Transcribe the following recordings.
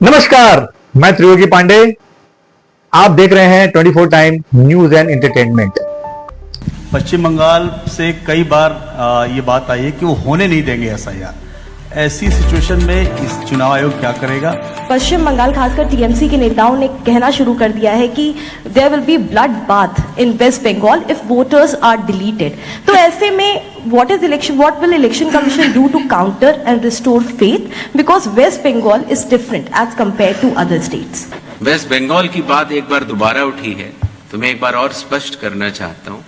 नमस्कार, मैं त्रियोगी पांडे। आप देख रहे हैं 24 टाइम न्यूज एंड एंटरटेनमेंट। पश्चिम बंगाल से कई बार ये बात आई है कि वो होने नहीं देंगे एसआईआर। ऐसी सिचुएशन में इस चुनाव आयोग क्या करेगा? पश्चिम बंगाल खासकर टीएमसी के नेताओं ने कहना शुरू कर दिया है कि there will be blood bath in West Bengal if voters are deleted. तो ऐसे में what will Election Commission do to counter and restore faith, because West Bengal is different as compare to other states. West Bengal की बात एक बार दोबारा उठी है तो मैं एक बार और स्पष्ट करना चाहता हूं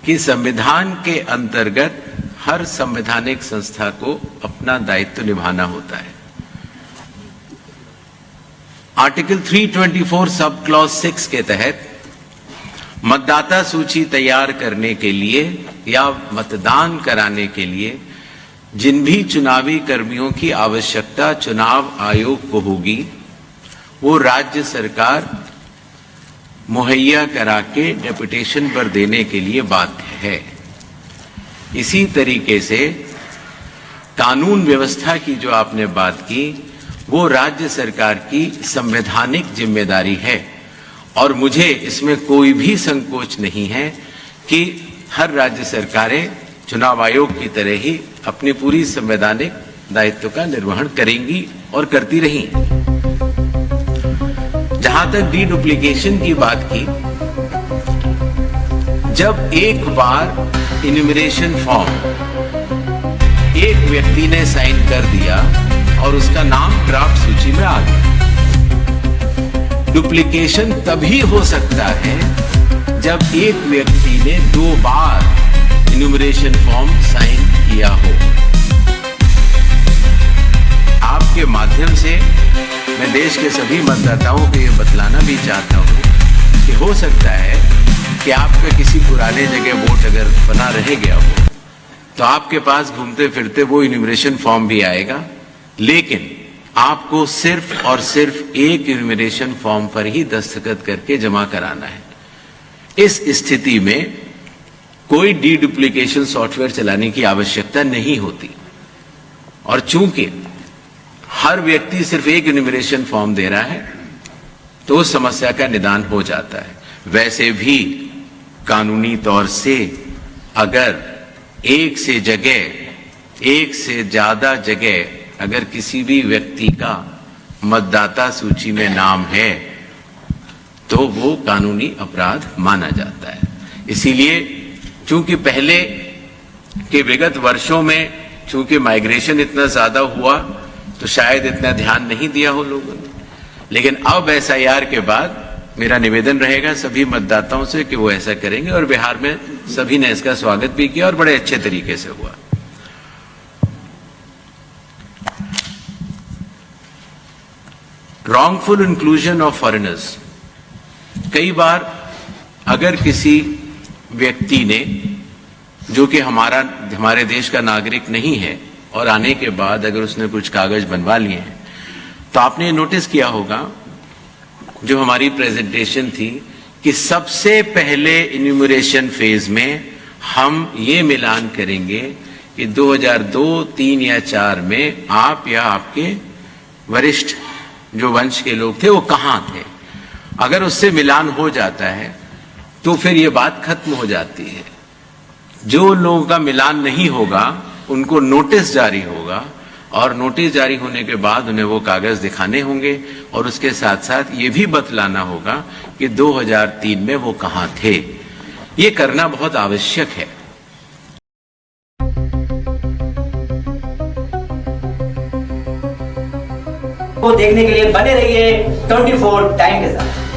कि संविधान के अंतर्गत हर संवैधानिक संस्था को अपना दायित्व निभाना होता है। आर्टिकल 324 सब क्लॉज 6 के तहत मतदाता सूची तैयार करने के लिए या मतदान कराने के लिए जिन भी चुनावी कर्मियों की आवश्यकता चुनाव आयोग को होगी वो राज्य सरकार मुहैया करा के डेपुटेशन पर देने के लिए बाध्य है। इसी तरीके से कानून व्यवस्था की जो आपने बात की वो राज्य सरकार की संवैधानिक जिम्मेदारी है और मुझे इसमें कोई भी संकोच नहीं है कि हर राज्य सरकारें चुनाव आयोग की तरह ही अपनी पूरी संवैधानिक दायित्व का निर्वहन करेंगी और करती रही। जहां तक डीडुप्लीकेशन की बात की, जब एक बार इन्यूमरेशन फॉर्म एक व्यक्ति ने साइन कर दिया और उसका नाम ड्राफ्ट सूची में आ गया, डुप्लीकेशन तभी हो सकता है जब एक व्यक्ति ने 2 बार इन्यूमरेशन फॉर्म साइन किया हो। आपके माध्यम से मैं देश के सभी मतदाताओं को यह बतलाना भी चाहता हूं कि हो सकता है कि आपका किसी पुराने जगह वोट अगर बना रह गया हो तो आपके पास घूमते फिरते वो इन्यूमरेशन फॉर्म भी आएगा, लेकिन आपको सिर्फ और सिर्फ एक इन्यूमरेशन फॉर्म पर ही दस्तखत करके जमा कराना है। इस स्थिति में कोई डीडुप्लीकेशन सॉफ्टवेयर चलाने की आवश्यकता नहीं होती और चूंकि हर व्यक्ति सिर्फ एक इन्यूमरेशन फॉर्म दे रहा है तो उस समस्या का निदान हो जाता है। वैसे भी कानूनी तौर से अगर एक से ज्यादा जगह अगर किसी भी व्यक्ति का मतदाता सूची में नाम है तो वो कानूनी अपराध माना जाता है। इसीलिए चूंकि पहले के विगत वर्षों में चूंकि माइग्रेशन इतना ज्यादा हुआ तो शायद इतना ध्यान नहीं दिया हो लोगों ने, लेकिन अब एसआईआर के बाद मेरा निवेदन रहेगा सभी मतदाताओं से कि वो ऐसा करेंगे और बिहार में सभी ने इसका स्वागत भी किया और बड़े अच्छे तरीके से हुआ। रॉन्गफुल इंक्लूजन ऑफ फॉरेनर्स, कई बार अगर किसी व्यक्ति ने जो कि हमारे देश का नागरिक नहीं है और आने के बाद अगर उसने कुछ कागज बनवा लिए हैं तो आपने नोटिस किया होगा जो हमारी प्रेजेंटेशन थी कि सबसे पहले इन्यूमरेशन फेज में हम ये मिलान करेंगे कि 2002, 3 या 4 में आप या आपके वरिष्ठ जो वंश के लोग थे वो कहां थे। अगर उससे मिलान हो जाता है तो फिर ये बात खत्म हो जाती है। जो लोगों का मिलान नहीं होगा उनको नोटिस जारी होगा और नोटिस जारी होने के बाद उन्हें वो कागज दिखाने होंगे और उसके साथ साथ ये भी बतलाना होगा कि 2003 में वो कहां थे। ये करना बहुत आवश्यक है। को देखने के लिए बने रहिए 24 टाइम के साथ।